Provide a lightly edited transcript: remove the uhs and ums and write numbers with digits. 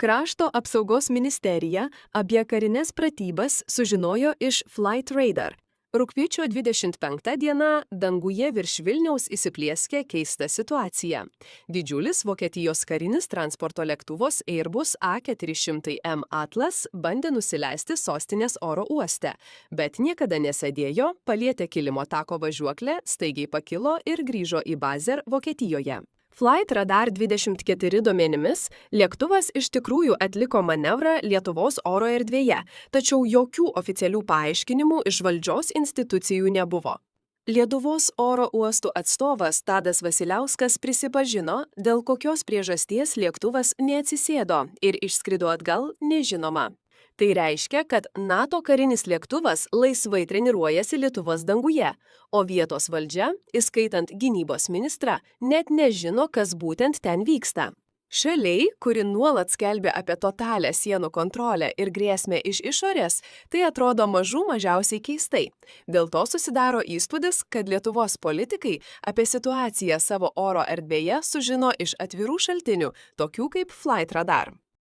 Krašto apsaugos ministerija apie karines pratybas sužinojo iš Flight Radar. Rugpjūčio 25 diena danguje virš Vilniaus įsiplieskė keista situacija. Didžiulis Vokietijos karinis transporto lėktuvas Airbus A400M Atlas bandė nusileisti sostinės oro uoste, bet niekada nesėdėjo, palietė kilimo tako važiuoklę, staigiai pakilo ir grįžo į bazę Vokietijoje. Flight Radar 24 duomenimis lėktuvas iš tikrųjų atliko manevrą Lietuvos oro erdvėje, tačiau jokių oficialių paaiškinimų iš valdžios institucijų nebuvo. Lietuvos oro uostų atstovas Tadas Vasiliauskas prisipažino, dėl kokios priežasties lėktuvas neatsisėdo ir išskrido atgal nežinoma. Tai reiškia, kad NATO karinis lėktuvas laisvai treniruojasi Lietuvos danguje, o vietos valdžia, įskaitant gynybos ministrą, net nežino, kas būtent ten vyksta. Šaliai, kuri nuolat skelbia apie totalią sienų kontrolę ir grėsmę iš išorės, tai atrodo mažiausiai keistai. Dėl to susidaro įspūdis, kad Lietuvos politikai apie situaciją savo oro erdvėje sužino iš atvirų šaltinių, tokių kaip Flight Radar.